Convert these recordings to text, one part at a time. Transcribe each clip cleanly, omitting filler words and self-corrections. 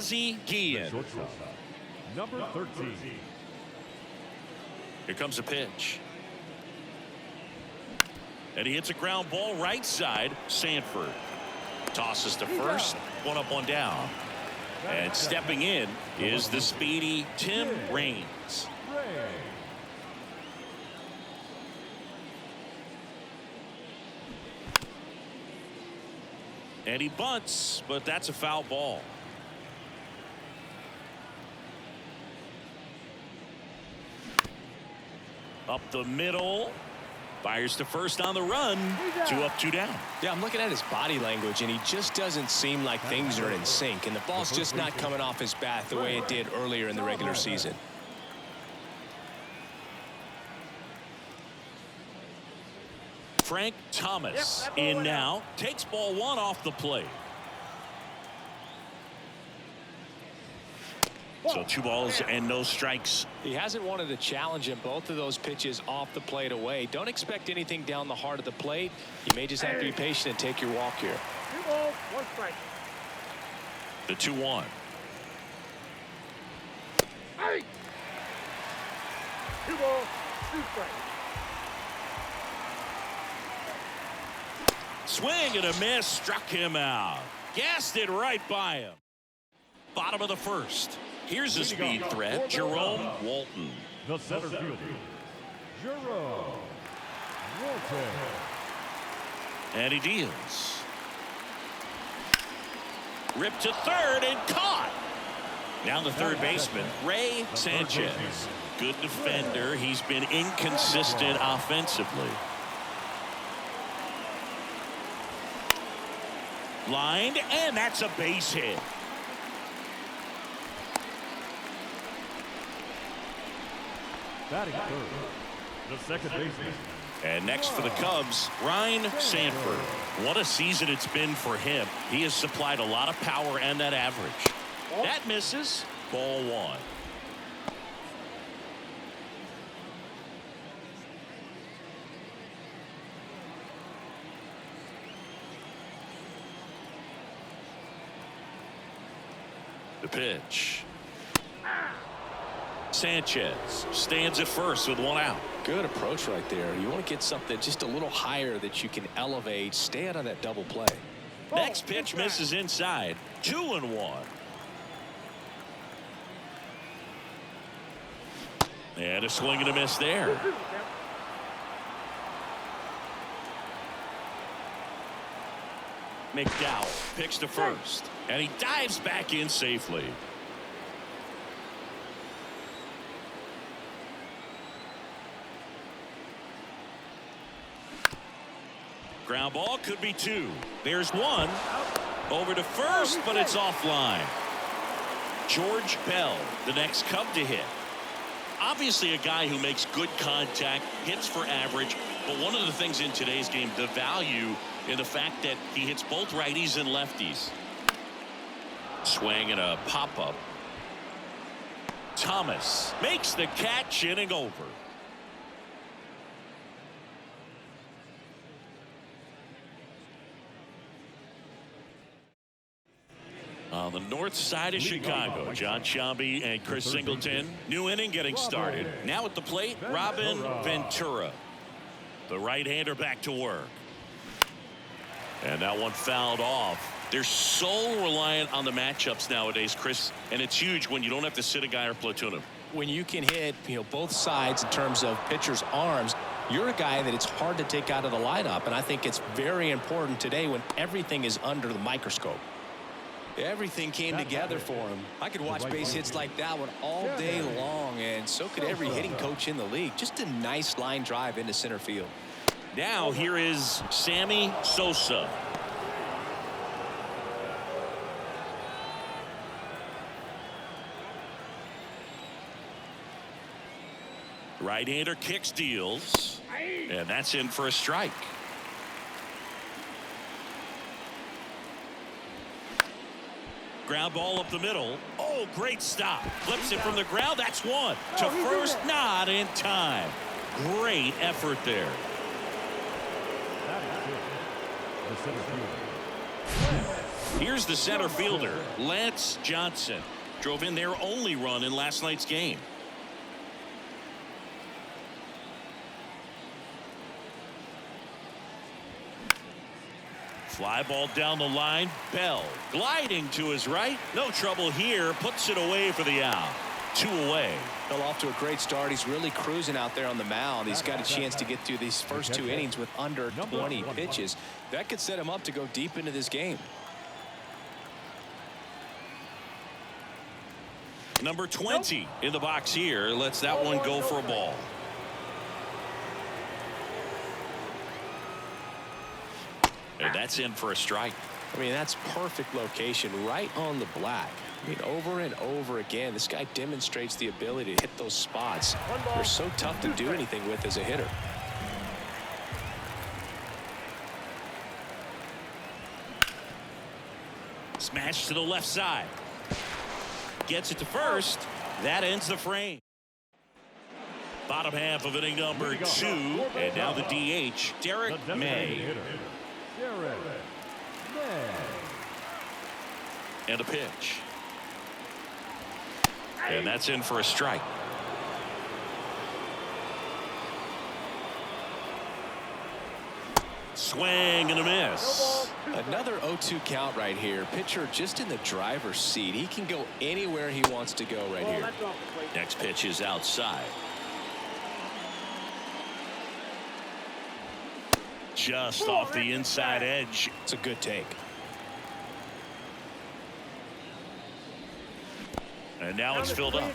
Ozzie Guillen. Number 13. Here comes a pitch. And he hits a ground ball right side. Sanford tosses to first. One up, one down. And stepping in is the speedy Tim Raines. And he bunts, but that's a foul ball. Up the middle. Fires to first on the run. 2 up, 2 down. Yeah, I'm looking at his body language, and he just doesn't seem like things are in sync. And the ball's just not coming off his bat the way it did earlier in the regular season. Frank Thomas in now. Takes ball 1 off the plate. So 2 balls and no strikes. He hasn't wanted to challenge him. Both of those pitches off the plate away. Don't expect anything down the heart of the plate. You may just have to be patient and take your walk here. 2 balls, 1 strike. The 2-1. Hey! 2 balls, 2 strikes. Swing and a miss. Struck him out. Gassed it right by him. Bottom of the first. Here's a speed threat, Jerome Walton. The center fielder, Jerome Walton. And he deals. Ripped to third and caught. Now the third baseman, Ray Sanchez. Good defender. He's been inconsistent offensively. Lined, and that's a base hit. Batting third, the second baseman. And next for the Cubs, Ryan Sanford. What a season it's been for him. He has supplied a lot of power and that average. That misses. Ball 1. The pitch. Sanchez stands at first with 1 out. Good approach right there. You want to get something just a little higher that you can elevate. Stay out of that double play. Next pitch misses inside. 2-1. And a swing and a miss there. McDowell picks to first. And he dives back in safely. Ground ball could be 2. There's 1. Over to first, but it's offline. George Bell, the next Cub to hit. Obviously a guy who makes good contact, hits for average. But one of the things in today's game, the value in the fact that he hits both righties and lefties. Swing and a pop-up. Thomas makes the catch, inning over. On the north side of Chicago, John Sciambi and Chris Singleton. New inning getting started. Now at the plate, Robin Ventura. The right-hander back to work. And that one fouled off. They're so reliant on the matchups nowadays, Chris, and it's huge when you don't have to sit a guy or platoon him. When you can hit, both sides in terms of pitchers' arms, you're a guy that it's hard to take out of the lineup, and I think it's very important today when everything is under the microscope. Everything came together for him. I could watch base hits like that one all day long, and so could every hitting coach in the league. Just a nice line drive into center field. Now here is Sammy Sosa. Right-hander kicks, deals, and that's in for a strike. Ground ball up the middle. Oh, great stop. Flips it from the ground. That's 1. To first, not in time. Great effort there. Here's the center fielder, Lance Johnson. Drove in their only run in last night's game. Fly ball down the line. Bell gliding to his right. No trouble here. Puts it away for the out. 2 away. Well, off to a great start. He's really cruising out there on the mound. He's got a chance to get through these first 2 innings with under 20 pitches. That could set him up to go deep into this game. Number 20 in the box here. Lets that one go for a ball. And that's in for a strike. I mean, that's perfect location right on the black. I mean, over and over again, this guy demonstrates the ability to hit those spots. They're so tough to do anything with as a hitter. Smash to the left side. Gets it to first. That ends the frame. Bottom half of inning number 2. And now the DH, Derek May. And a pitch. And that's in for a strike. Swing and a miss. Another 0-2 count right here. Pitcher just in the driver's seat. He can go anywhere he wants to go right here. Next pitch is outside. Just off the inside edge. It's a good take. And now it's filled up.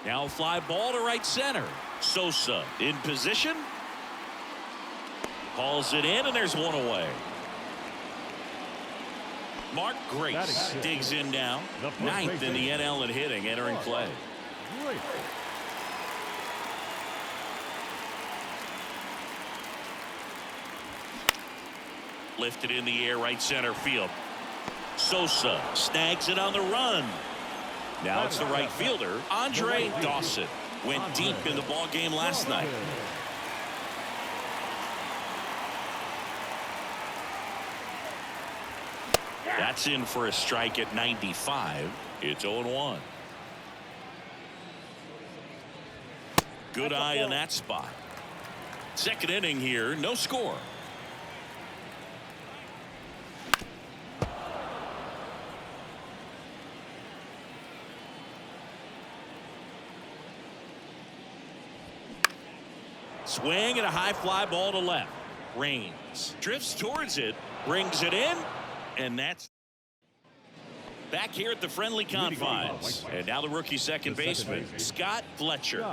Now fly ball to right center. Sosa in position. Hauls it in, and there's one away. Mark Grace digs in now. 9th in the NL in hitting, entering play. Lifted in the air, right center field. Sosa snags it on the run. Now it's the right fielder, Andre Dawson. Went deep in the ball game last night. That's in for a strike at 95. It's 0-1. Good eye in that spot. Second inning here, no score. Swing and a high fly ball to left. Rains. Drifts towards it. Brings it in. And that's back here at the friendly confines. And now the rookie second baseman, Scott Fletcher.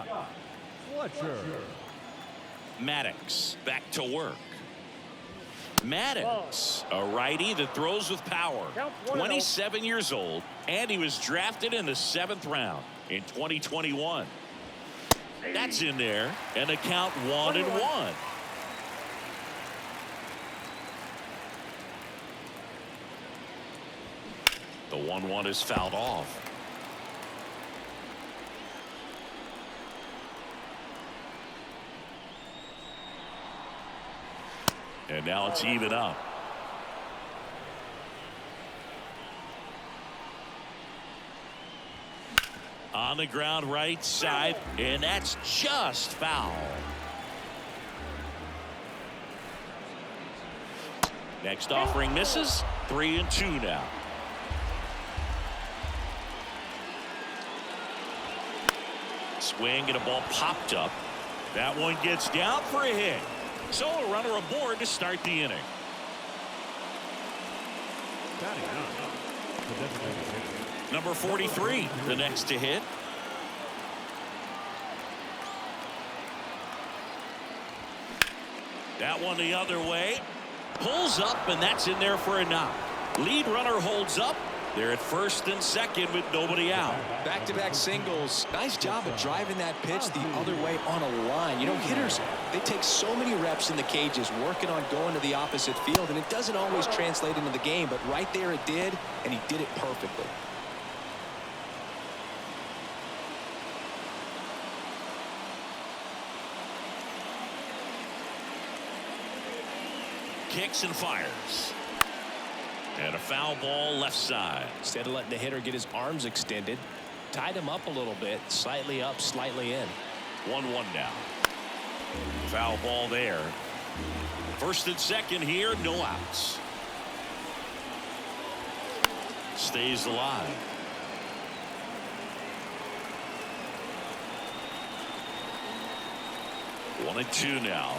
Maddox back to work. Maddox, a righty that throws with power. 27 years old, and he was drafted in the 7th round in 2021. That's in there, and the count 1-1. The 1-1 is fouled off. And now it's even up. On the ground right side, and that's just foul. Next offering misses. 3-2 now. Swing and a ball popped up. That one gets down for a hit. So a runner aboard to start the inning. Number 43, the next to hit. That one the other way. Pulls up, and that's in there for a knock. Lead runner holds up. They're at first and second with nobody out. Back-to-back singles. Nice job of driving that pitch the other way on a line. You know, hitters, they take so many reps in the cages working on going to the opposite field, and it doesn't always translate into the game, but right there it did, and he did it perfectly. kicks and fires. And a foul ball left side. Instead of letting the hitter get his arms extended, tied him up a little bit, slightly up, slightly in. 1-1 now. Foul ball there. First and second here, no outs. Stays alive. 1-2 now.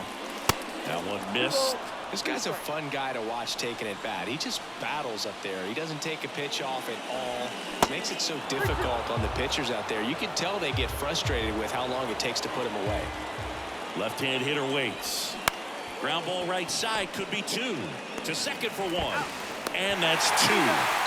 That one missed. This guy's a fun guy to watch taking at bat. He just battles up there. He doesn't take a pitch off at all. Makes it so difficult on the pitchers out there. You can tell they get frustrated with how long it takes to put him away. Left-hand hitter waits. Ground ball right side, could be 2. To second for 1. And that's 2.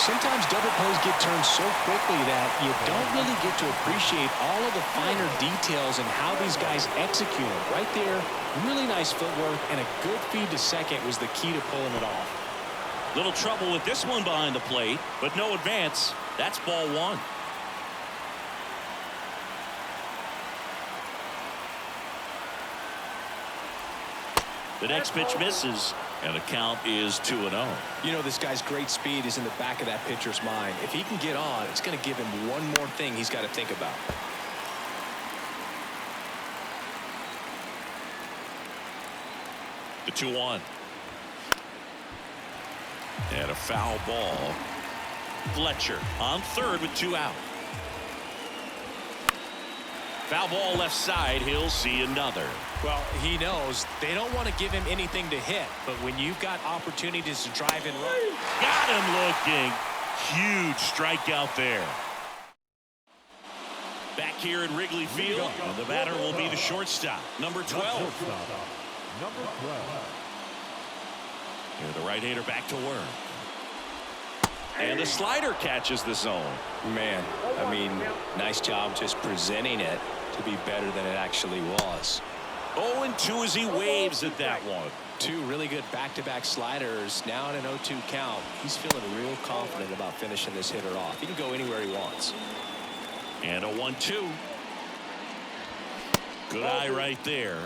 Sometimes double plays get turned so quickly that you don't really get to appreciate all of the finer details and how these guys execute it. Right there, really nice footwork, and a good feed to second was the key to pulling it off. Little trouble with this one behind the plate, but no advance. That's ball 1. The next pitch misses, and the count is 2-0. You know, this guy's great speed is in the back of that pitcher's mind. If he can get on, it's going to give him one more thing he's got to think about. The 2-1. And a foul ball. Fletcher on third with 2 out. Foul ball left side. He'll see another. Well, he knows they don't want to give him anything to hit, but when you've got opportunities to drive and run. Got him looking. Huge strikeout there. Back here at Wrigley Field, and the batter will be the shortstop, number 12. Number 12. Here the right-hander back to work. And the slider catches the zone. Man, I mean, nice job just presenting it to be better than it actually was. 0-2 as he waves at that one. 2 really good back-to-back sliders. Now in an 0-2 count. He's feeling real confident about finishing this hitter off. He can go anywhere he wants. And a 1-2. Good eye right there.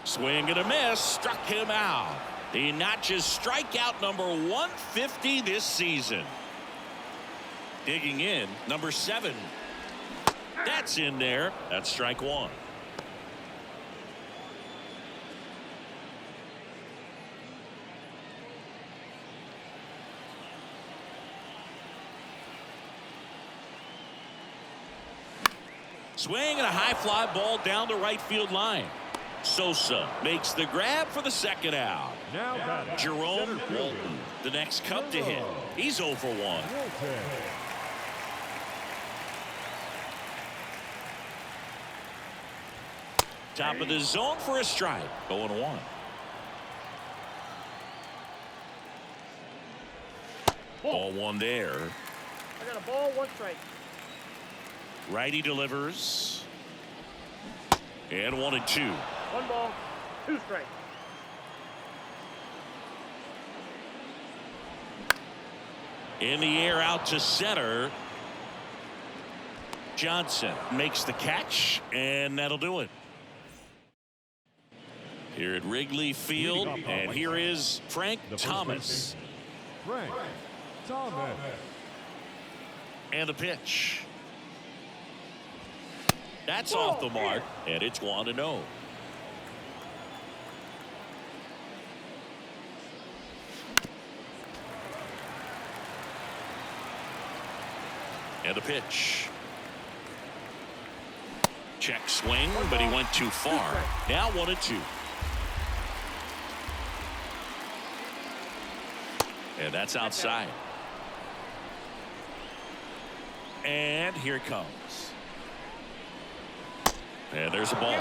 Swing and a miss. Struck him out. He notches strikeout number 150 this season. Digging in, number 7. That's in there. That's strike 1. Swing and a high fly ball down the right field line. Sosa makes the grab for the second out. Now batting, Jerome center fielder, Walton, the next Cub to hit. He's 0 for 1. Walton. Top of the zone for a strike. 0-1. Ball 1 there. I got a ball, 1 strike. Righty delivers. And 1-2. 1 ball, 2 strikes. In the air out to center. Johnson makes the catch, and that'll do it. Here at Wrigley Field, and here is Frank Thomas. Frank Thomas. And the pitch. That's off the mark, and it's 1-0. And the pitch. Check swing, but he went too far. Now 1-2. And that's outside. And here it comes. And there's a ball.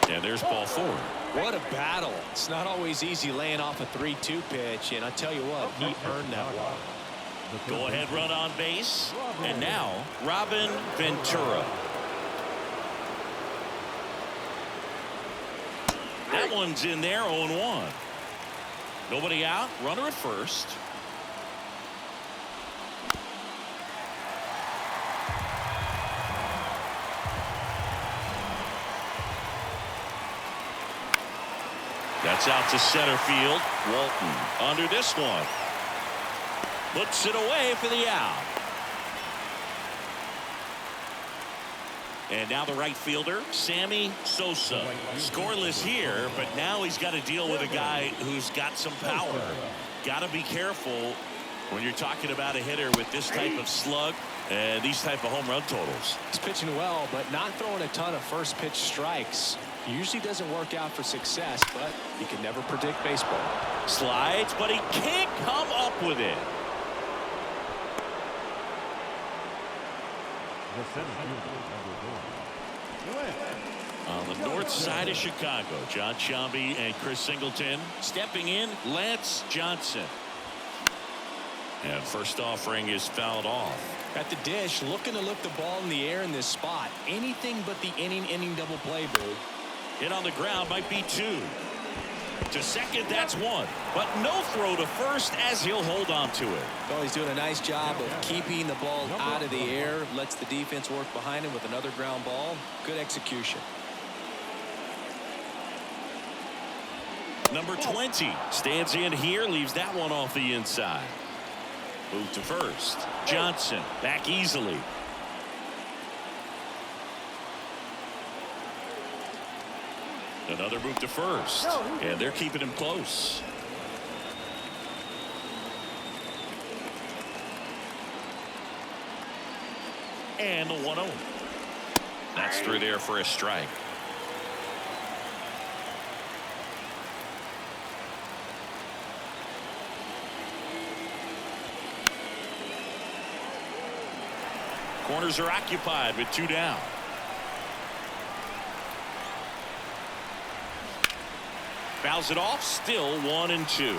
And there's ball 4. What a battle. It's not always easy laying off a 3-2 pitch, and I tell you what, he earned that one. Go ahead run on base. And now Robin Ventura. That one's in there. 0-1. Nobody out. Runner at first. That's out to center field. Walton under this one. Puts it away for the out. And now the right fielder, Sammy Sosa. Scoreless here, but now he's got to deal with a guy who's got some power. Got to be careful when you're talking about a hitter with this type of slug and these type of home run totals. He's pitching well, but not throwing a ton of first pitch strikes. Usually doesn't work out for success, but you can never predict baseball. Slides, but he can't come up with it. On the north side of Chicago, John Sciambi and Chris Singleton. Stepping in, Lance Johnson. And first offering is fouled off. At the dish, looking to lift the ball in the air in this spot. Anything but the inning double play, Boo. Hit on the ground might be 2. To second, that's 1. But no throw to first as he'll hold on to it. Well, he's doing a nice job of keeping the ball out of the air. Lets the defense work behind him with another ground ball. Good execution. Number 20 stands in here, leaves that one off the inside. Move to first. Johnson back easily. Another move to first, and they're keeping him close. And the 1-0. That's through there for a strike. Corners are occupied with 2 down. Fouls it off, still 1-2.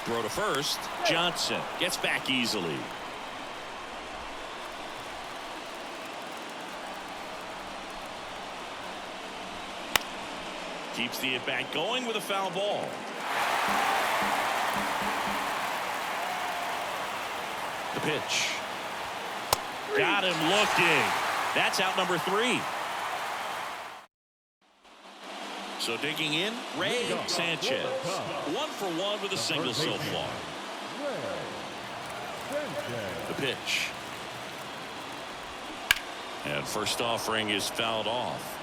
Throw to first. Johnson gets back easily. Keeps the at-bat going with a foul ball. The pitch. Got him looking. That's out number 3. So digging in, Ray Sanchez. 1 for 1 with a single so far. The pitch. And first offering is fouled off.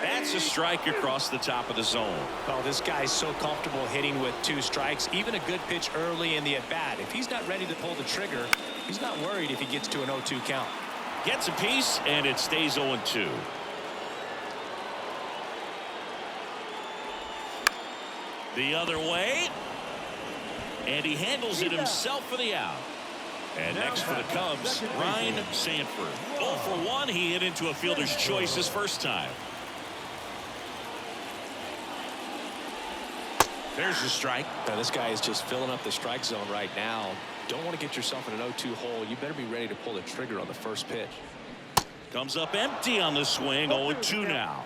That's a strike across the top of the zone. Well, this guy's so comfortable hitting with 2 strikes. Even a good pitch early in the at-bat. If he's not ready to pull the trigger, he's not worried if he gets to an 0-2 count. Gets a piece, and it stays 0-2. The other way. And he handles it himself for the out. And next for the Cubs, Ryan Sanford. 0 for 1. He hit into a fielder's choice his first time. There's the strike. Now, this guy is just filling up the strike zone right now. Don't want to get yourself in an 0-2 hole. You better be ready to pull the trigger on the first pitch. Comes up empty on the swing. 0-2 now.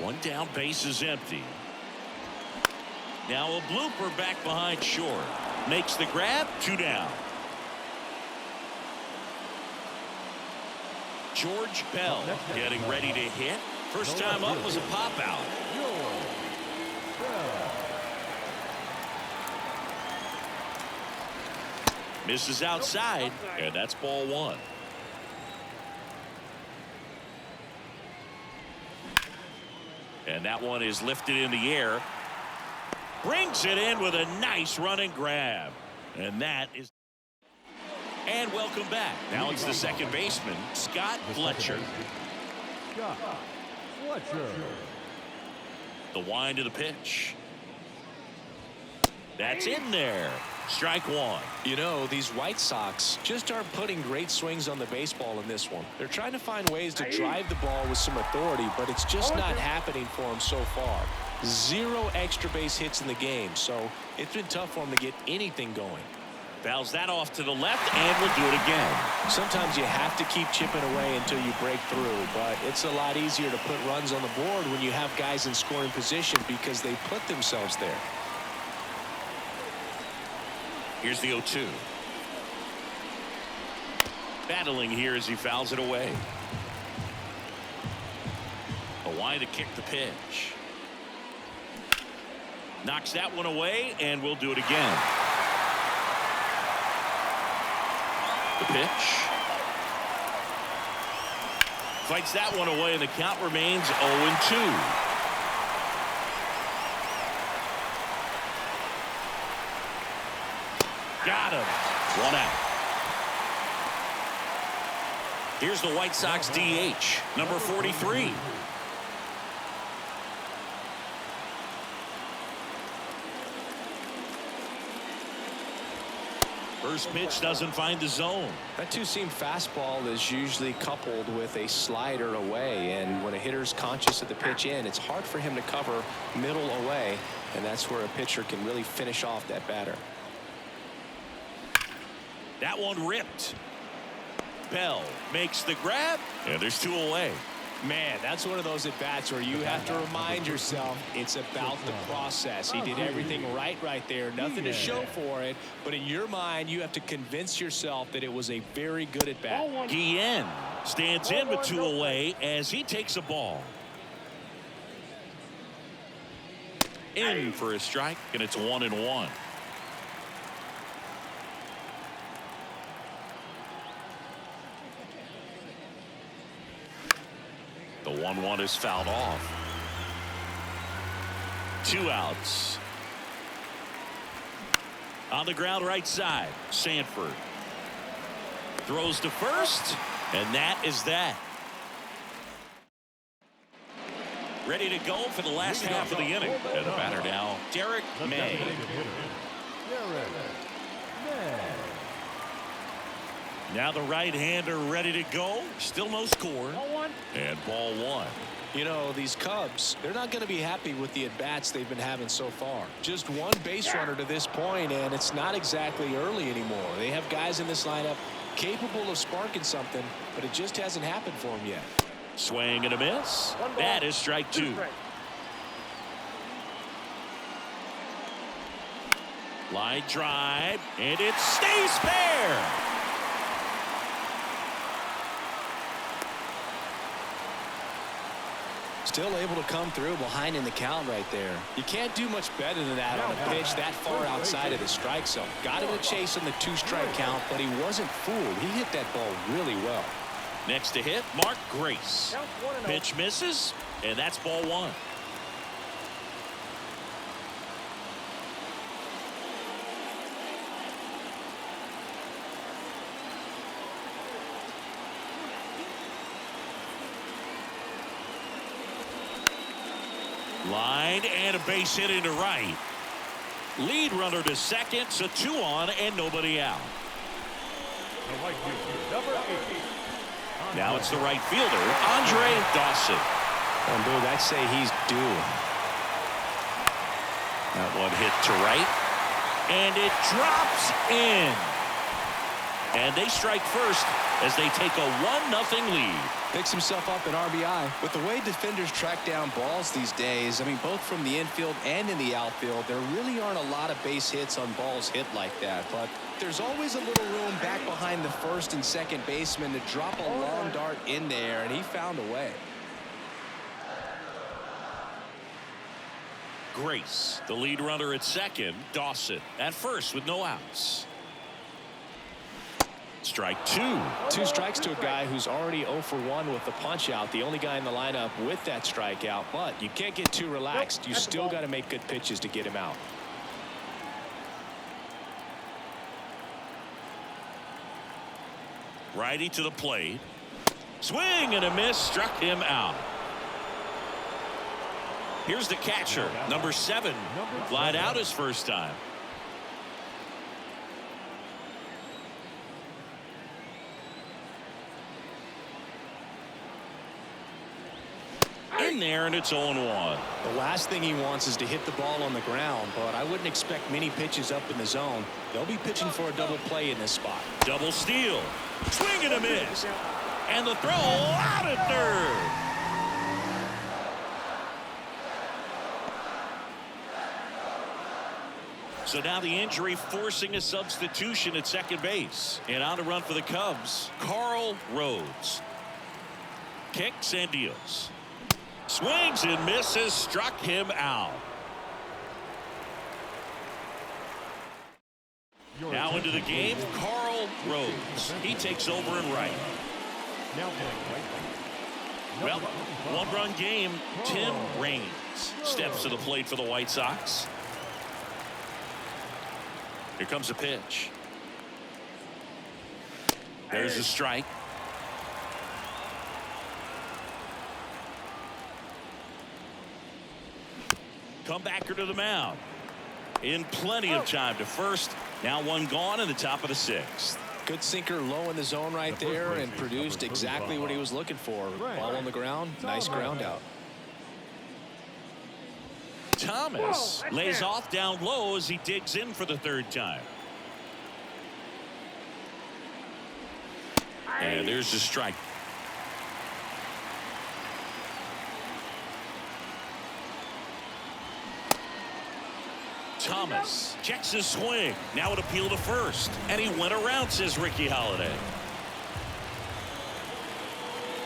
1 down, base is empty. Now a blooper back behind short. Makes the grab. 2 down. George Bell getting ready to hit. First time up was a pop out. Misses outside, and that's ball 1. And that one is lifted in the air. Brings it in with a nice running grab. And that is. And welcome back. Now it's the second baseman, Scott Fletcher. Scott Fletcher. The wind of the pitch. That's in there. Strike 1. You know, these White Sox just aren't putting great swings on the baseball in this one. They're trying to find ways to drive the ball with some authority, but it's just not happening for them so far. 0 extra base hits in the game, so it's been tough for them to get anything going. Fouls that off to the left, and will do it again. Sometimes you have to keep chipping away until you break through, but it's a lot easier to put runs on the board when you have guys in scoring position because they put themselves there. Here's the 0-2. Battling here as he fouls it away. Hawaii to kick the pitch. Knocks that one away, and we'll do it again. The pitch. Fights that one away, and the count remains 0-2. Got him. One out. Here's the White Sox DH, number 43. First pitch doesn't find the zone. That two-seam fastball is usually coupled with a slider away, and when a hitter's conscious of the pitch in, it's hard for him to cover middle away, and that's where a pitcher can really finish off that batter. That one ripped. Bell makes the grab, and there's two away. Man, that's one of those at-bats where you have to remind yourself it's about the process. He did everything right there. Nothing to show for it. But in your mind, you have to convince yourself that it was a very good at-bat. Guillen stands in with two away as he takes a ball. In for a strike, and it's 1-1. The 1-1 is fouled off. 2 outs. On the ground right side, Sanford throws to first, and that is that. Ready to go for the last half of the inning. And the batter now, Derek May. Now the right-hander ready to go. Still no score. And ball one. You know, these Cubs, they're not going to be happy with the at-bats they've been having so far. Just one base runner to this point, and it's not exactly early anymore. They have guys in this lineup capable of sparking something, but it just hasn't happened for them yet. Swing and a miss. That is strike two. Line drive, and it stays fair. Still able to come through behind in the count right there. You can't do much better than that on a pitch that far outside of the strike zone. Got him a chase on the 2-strike count, but he wasn't fooled. He hit that ball really well. Next to hit, Mark Grace. Pitch misses, and that's ball one. Line and a base hit into right. Lead runner to second, so 2 on and nobody out. Now it's the right fielder, Andre Dawson. And Boog, I'd say he's due. That one hit to right, and it drops in. And they strike first as they take a 1-0 lead. Picks himself up an RBI. With the way defenders track down balls these days, I mean, both from the infield and in the outfield, there really aren't a lot of base hits on balls hit like that. But there's always a little room back behind the first and second baseman to drop a long dart in there, and he found a way. Grace, the lead runner at second. Dawson at first with no outs. Strike two. 2 strikes to a guy who's already 0 for 1 with the punch out. The only guy in the lineup with that strikeout, but you can't get too relaxed. You still got to make good pitches to get him out. Righty to the plate. Swing and a miss, struck him out. Here's the catcher, number 7. Flied out his first time. in there, and it's 0-1. The last thing he wants is to hit the ball on the ground, but I wouldn't expect many pitches up in the zone. They'll be pitching for a double play in this spot. Double steal. Swing and a miss. And the throw out at third. So now the injury forcing a substitution at second base. And on to run for the Cubs, Carl Rhodes. Kicks and deals. Swings and misses, struck him out. Now into the game, Carl Rhodes. He takes over in right. Now playing right. Well, one-run game, Tim Raines steps to the plate for the White Sox. Here comes a pitch. There's a strike. Comebacker to the mound. In plenty of time to first. Now one gone in the top of the sixth. Good sinker low in the zone right there and produced exactly what he was looking for. Ball on the ground. Nice ground out. Thomas lays off down low as he digs in for the third time. And there's the strike. Thomas checks his swing. Now an appeal to first. And he went around, says Ricky Holiday.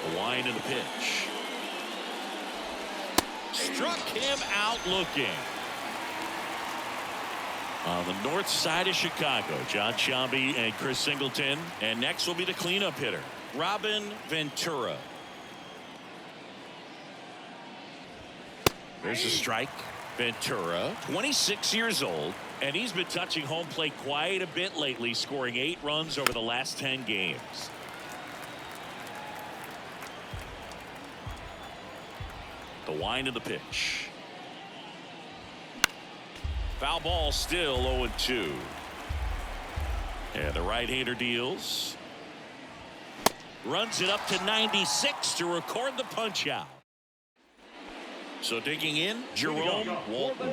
The wind and the pitch. Struck him out looking. On the north side of Chicago, John Sciambi and Chris Singleton. And next will be the cleanup hitter, Robin Ventura. There's a strike. Ventura, 26 years old, and he's been touching home plate quite a bit lately, scoring 8 runs over the last 10 games. The wind of the pitch. Foul ball, still 0-2. And the right-hander deals. Runs it up to 96 to record the punch-out. So digging in, Jerome Walton.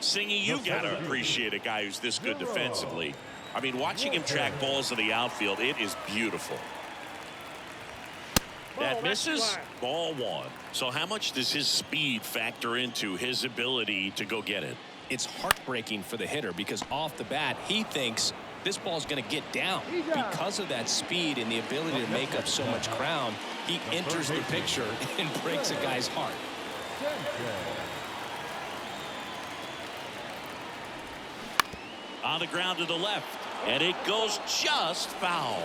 Singy, you got to appreciate a guy who's this good defensively. I mean, watching him track balls in the outfield, it is beautiful. That misses. Ball 1. So how much does his speed factor into his ability to go get it? It's heartbreaking for the hitter because off the bat, he thinks this ball's going to get down. Because of that speed and the ability to make up so much ground, he enters the picture and breaks a guy's heart. On the ground to the left, and it goes just foul.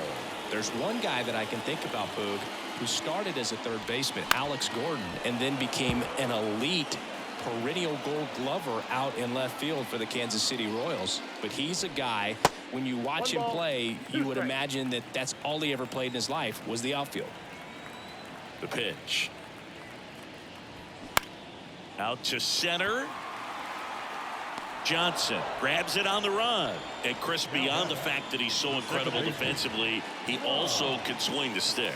There's one guy that I can think about, Boog, who started as a third baseman, Alex Gordon, and then became an elite perennial Gold Glover out in left field for the Kansas City Royals. But he's a guy, when you watch him play, you would imagine that that's all he ever played in his life was the outfield. The pitch. Out to center. Johnson grabs it on the run. And Chris, beyond the fact that he's so incredible defensively, he also can swing the stick.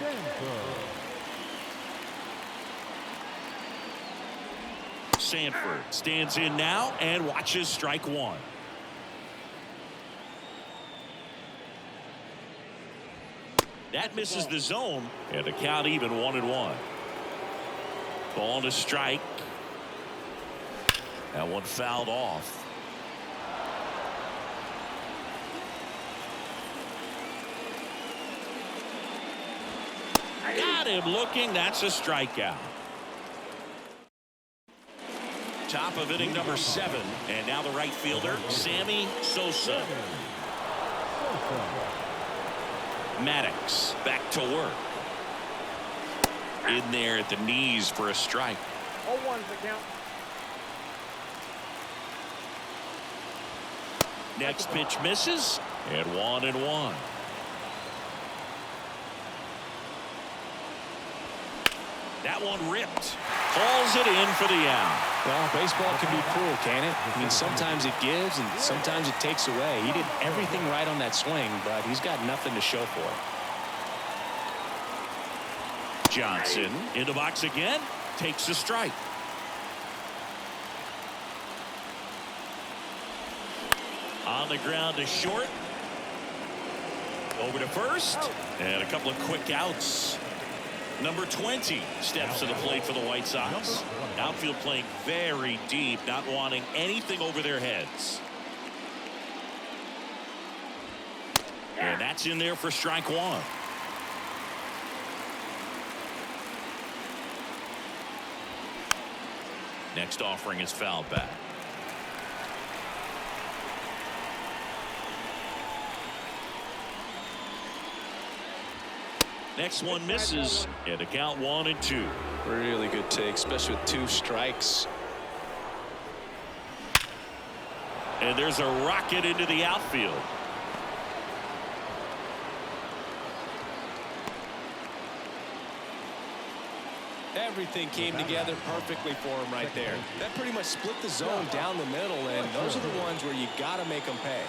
Sanford stands in now and watches strike 1. That misses the zone, and the count even 1-1. Ball to strike. That one fouled off. Got him looking. That's a strikeout. Top of inning number 7. And now the right fielder, Sammy Sosa. Maddox back to work. In there at the knees for a strike. 0-1's the count. Next pitch misses, and 1-1. That one ripped. Hauls it in for the out. Well, baseball can be cruel, can it? I mean, sometimes it gives and sometimes it takes away. He did everything right on that swing, but he's got nothing to show for it. Johnson in the box again. takes a strike. On the ground to short. Over to first. And a couple of quick outs. Number 20 steps to the plate for the White Sox. Outfield playing very deep, not wanting anything over their heads. And that's in there for strike one. Next offering is fouled back. Next one misses, and a count 1-2. Really good take, especially with 2 strikes. And there's a rocket into the outfield. Everything came together perfectly for him right there. That pretty much split the zone down the middle, and those are the ones where you got to make them pay.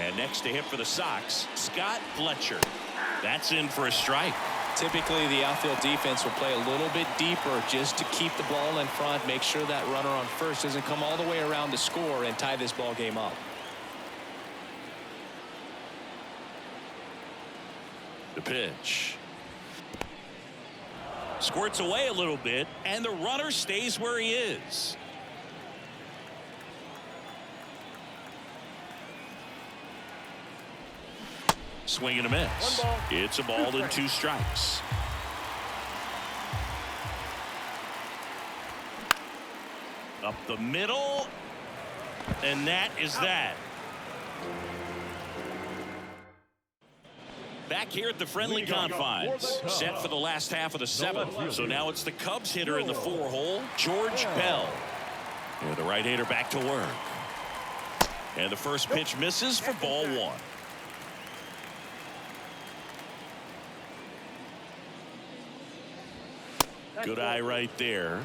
And next to hit for the Sox, Scott Fletcher. That's in for a strike. Typically, the outfield defense will play a little bit deeper just to keep the ball in front, make sure that runner on first doesn't come all the way around to score and tie this ball game up. The pitch. Squirts away a little bit, and the runner stays where he is. Swing and a miss. It's a ball and 2 strikes. Up the middle, and that is that. Back here at the friendly confines, set for the last half of the 7th. So now it's the Cubs hitter in the 4-hole, George Bell. And the right-hander back to work. And the first pitch misses for ball 1. Good eye right there.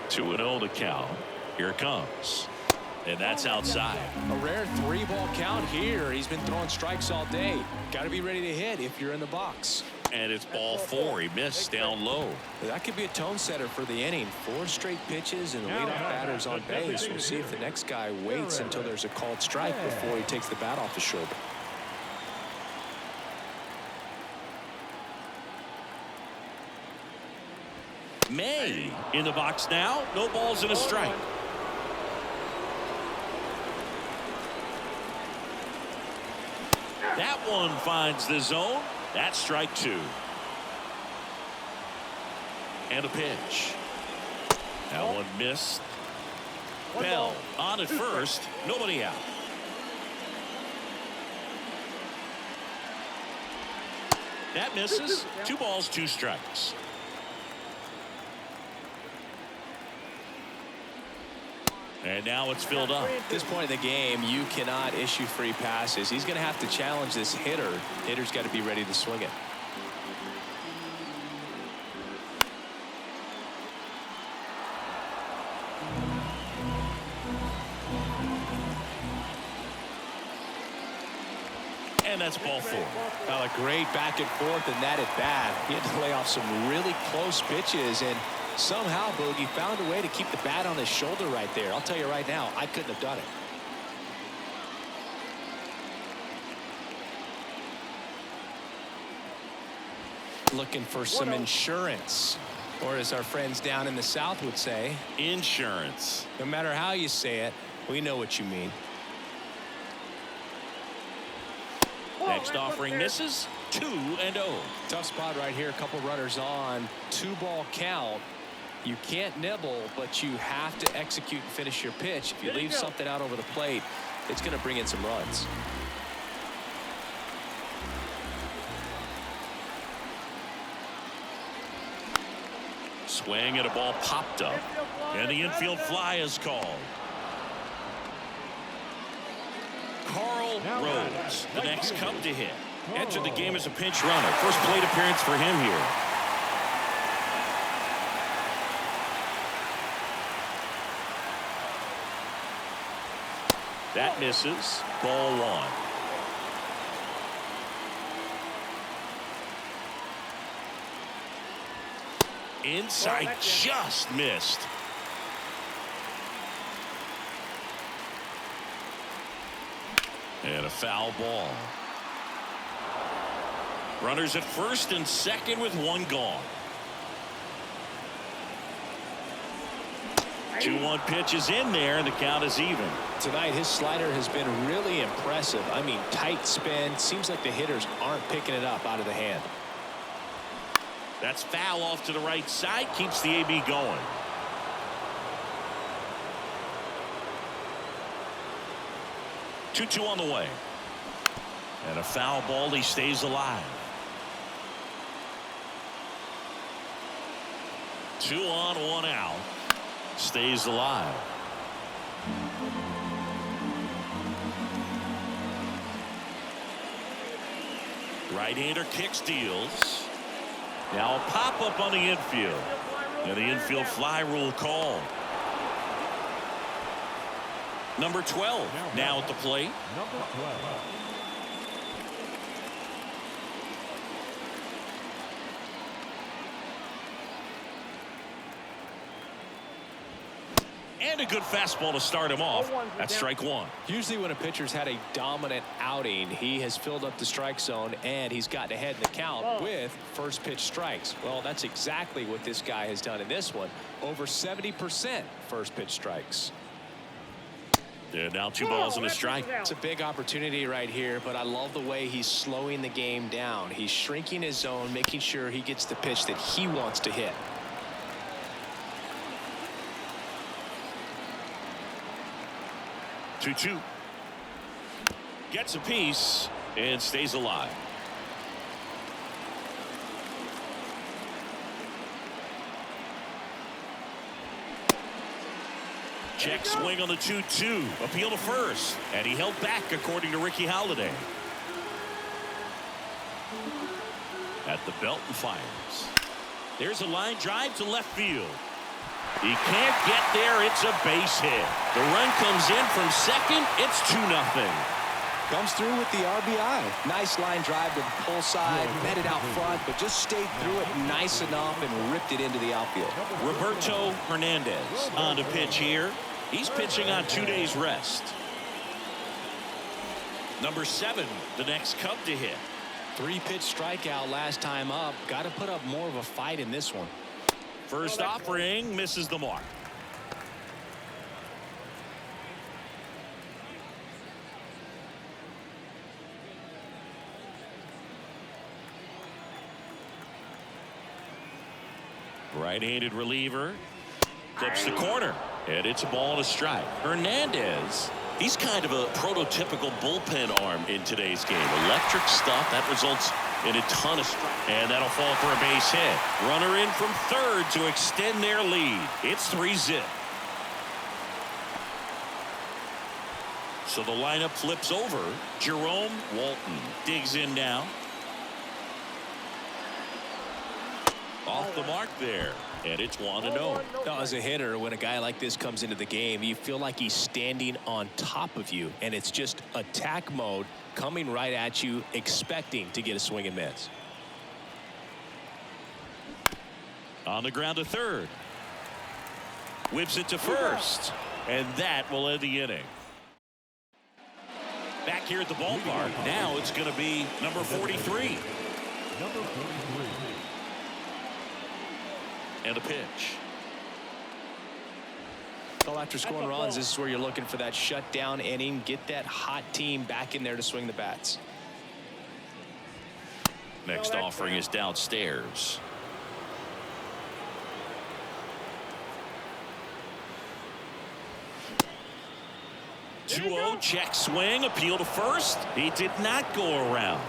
2-0 to count. Here it comes. And that's outside. A rare 3-ball count here. He's been throwing strikes all day. Got to be ready to hit if you're in the box. And it's ball 4. He missed down low. That could be a tone setter for the inning. 4 straight pitches and the leadoff batter's on base. We'll see if the next guy waits until there's a called strike before he takes the bat off his shoulder. May in the box now. No balls and a strike. That one finds the zone. That's strike 2. And a pitch. That one missed. Bell on at first. Nobody out. That misses. 2 balls, 2 strikes. And now it's filled up. At this point in the game, you cannot issue free passes. He's going to have to challenge this hitter. Hitter's got to be ready to swing it. And that's ball 4. Well, a great back and forth in that at bat. He had to lay off some really close pitches, and somehow Bogey found a way to keep the bat on his shoulder right there. I'll tell you right now, I couldn't have done it. Looking for some insurance, or as our friends down in the South would say, insurance. No matter how you say it, we know what you mean. Next offering misses. 2-0. Tough spot right here. A couple runners on. 2-ball count. You can't nibble, but you have to execute and finish your pitch. If you leave something out over the plate, it's going to bring in some runs. Swing and a ball popped up. And the infield fly is called. Carl Rose, the next Cub to hit. Entered the game as a pinch runner. First plate appearance for him here. That misses. Ball 1. Inside, just missed. And a foul ball. Runners at first and second with one gone. 2-1 pitch is in there, and the count is even. Tonight, his slider has been really impressive. I mean, tight spin. Seems like the hitters aren't picking it up out of the hand. That's foul off to the right side. Keeps the AB going. Two on the way. And a foul ball. He stays alive. 2 on, 1 out. Stays alive. Right-hander kicks, deals. Now a pop-up on the infield. And the infield fly rule called. Number 12 now at the plate. Number 12. And a good fastball to start him off. That's strike one. Usually when a pitcher's had a dominant outing, he has filled up the strike zone and he's gotten ahead in the count with first pitch strikes. Well, that's exactly what this guy has done in this one. Over 70% first pitch strikes. And now 2 balls and a strike. It's a big opportunity right here, but I love the way he's slowing the game down. He's shrinking his zone, making sure he gets the pitch that he wants to hit. Two. Gets a piece and stays alive. Check swing on the 2-2. Appeal to first. And he held back according to Ricky Holiday. At the belt and fires. There's a line drive to left field. He can't get there. It's a base hit. The run comes in from second. It's 2-0. Comes through with the RBI. Nice line drive to the pull side. Met it out front, but just stayed through it nice enough and ripped it into the outfield. Roberto Hernandez on to pitch here. He's pitching on 2 days rest. Number 7, the next Cub to hit. 3-pitch strikeout last time up. Got to put up more of a fight in this one. First offering misses the mark. Right-handed reliever flips the corner, and it's a ball and a strike. Hernandez, he's kind of a prototypical bullpen arm in today's game. Electric stuff that results in a ton of strikes. And that'll fall for a base hit. Runner in from third to extend their lead. It's 3-zip. So the lineup flips over. Jerome Walton digs in now. Off the mark there. And it's 1-0. As a hitter, when a guy like this comes into the game, you feel like he's standing on top of you, and it's just attack mode coming right at you, expecting to get a swing and miss. On the ground to third. Whips it to first. And that will end the inning. Back here at the ballpark. Now it's going to be number 43. Number 43. And a pitch. Well, after scoring runs, this is where you're looking for that shutdown inning. Get that hot team back in there to swing the bats. Next offering is downstairs. Two 2-0 check swing, appeal to first. He did not go around.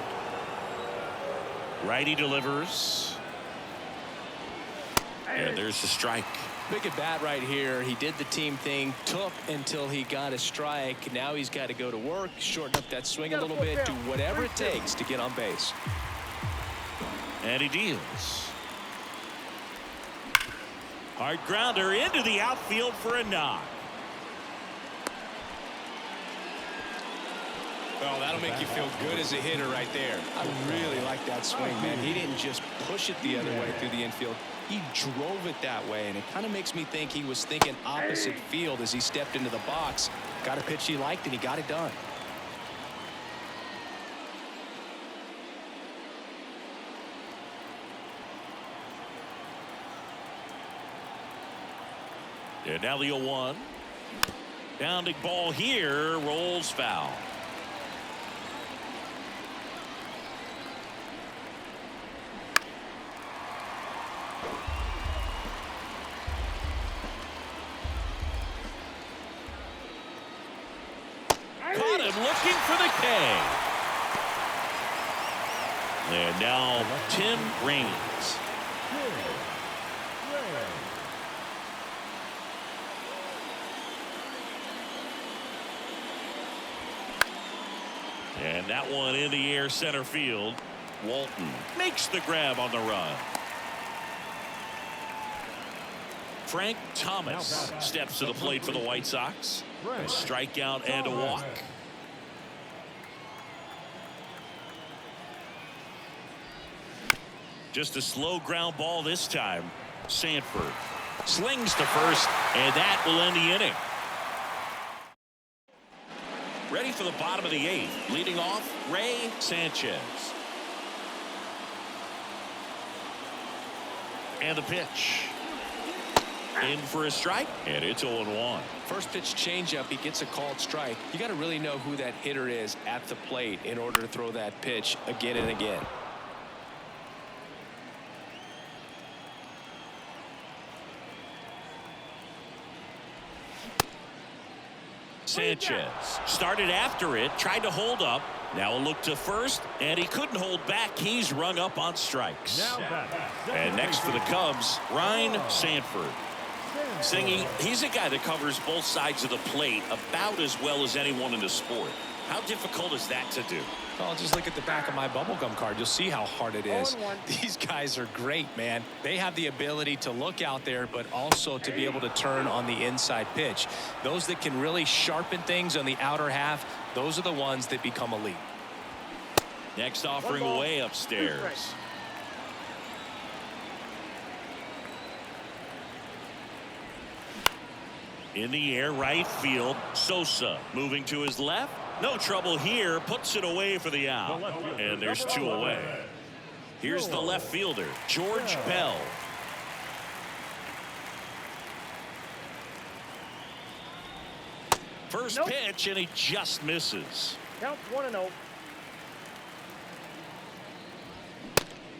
Righty delivers. And there's the strike. Big at bat right here. He did the team thing, took until he got a strike. Now he's got to go to work, shorten up that swing a little bit, do whatever it takes to get on base. And he deals. Hard grounder into the outfield for a knock. Well, that'll make you feel good as a hitter right there. I really like that swing, man. He didn't just push it the other way through the infield. He drove it that way, and it kind of makes me think he was thinking opposite field as he stepped into the box. Got a pitch he liked, and he got it done. And now the 0-1. Pounding ball here, rolls foul. Caught him looking for the K. And now Tim Raines. And that one in the air center field. Walton makes the grab on the run. Frank Thomas steps to the plate for the White Sox. A strikeout and a walk. Just a slow ground ball this time. Sanford slings to first, and that will end the inning. Ready for the bottom of the 8th. Leading off, Ray Sanchez. And the pitch. In for a strike, and it's 0-1. First pitch changeup, he gets a called strike. You got to really know who that hitter is at the plate in order to throw that pitch again and again. Sanchez started after it, tried to hold up. Now a look to first, and he couldn't hold back. He's rung up on strikes. And next for the Cubs, Ryan Sanford. Singing, he's a guy that covers both sides of the plate about as well as anyone in the sport. How difficult is that to do? Oh, just look at the back of my bubblegum card. You'll see how hard it is. These guys are great, man. They have the ability to look out there, but also to be able to turn on the inside pitch. Those that can really sharpen things on the outer half, those are the ones that become elite. Next offering away upstairs. In the air, right field. Sosa moving to his left. No trouble here. Puts it away for the out. And there's 2 away. Here's the left fielder, George Bell. First pitch, and he just misses. Count 1-0.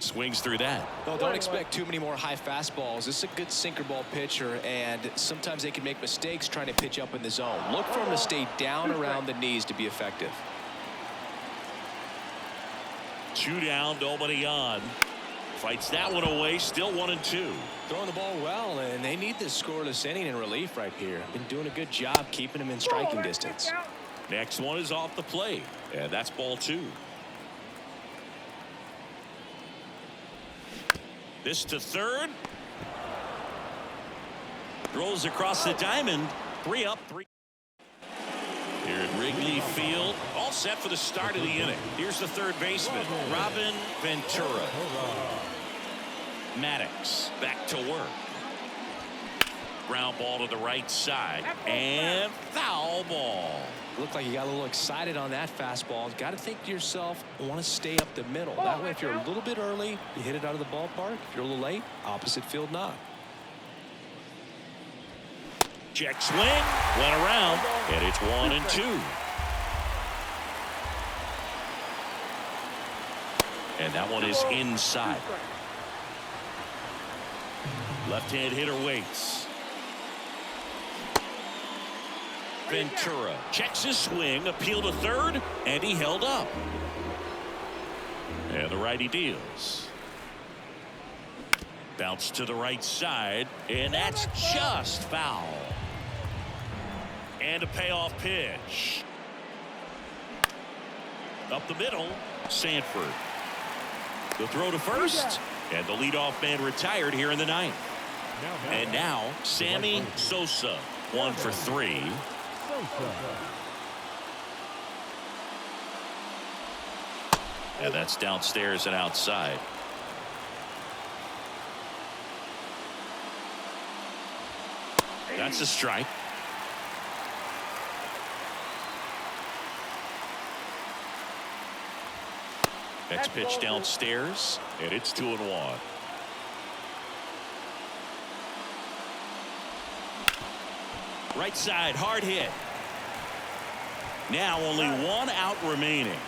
Swings through that. Well, don't expect too many more high fastballs. This is a good sinker ball pitcher, and sometimes they can make mistakes trying to pitch up in the zone. Look for him to stay down around the knees to be effective. 2 down, nobody on. Fights that one away, still 1-2. Throwing the ball well, and they need this scoreless inning in relief right here. Been doing a good job keeping him in striking distance. Next one is off the plate, and that's ball 2. This to third. Rolls across the diamond. 3 up, 3. Here at Wrigley Field, all set for the start of the inning. Here's the third baseman, Robin Ventura. Maddox back to work. Ground ball to the right side, and foul ball. Looked like you got a little excited on that fastball. Got to think to yourself, I want to stay up the middle. That way, if you're a little bit early, you hit it out of the ballpark. If you're a little late, opposite field knock. Check swing, went around, and it's 1-2. And that one is inside. Left-hand hitter waits. Ventura checks his swing, appeal to third, and he held up. And the righty deals. Bounce to the right side, and that's just foul. And a payoff pitch. Up the middle, Sanford. The throw to first, and the leadoff man retired here in the 9th. And now, Sammy Sosa, 1 for 3. And that's downstairs and outside. That's a strike. Next pitch downstairs, and it's 2-1. Right side, hard hit. Now only one out remaining.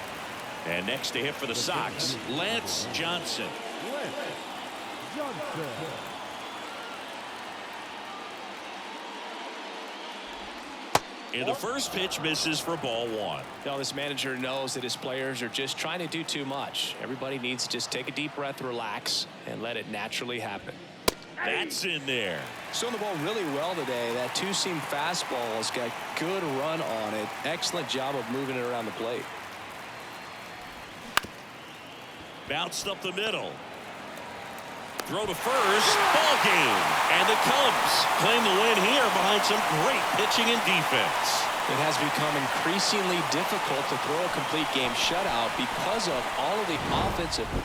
And next to hit for the Sox, Lance Johnson. Lance Johnson. And the first pitch misses for ball one. Now this manager knows that his players are just trying to do too much. Everybody needs to just take a deep breath, relax, and let it naturally happen. That's in there. Throwing the ball really well today. That two-seam fastball has got good run on it. Excellent job of moving it around the plate. Bounced up the middle. Throw to first. Ball game. And the Cubs claim the win here behind some great pitching and defense. It has become increasingly difficult to throw a complete game shutout because of all of the offensive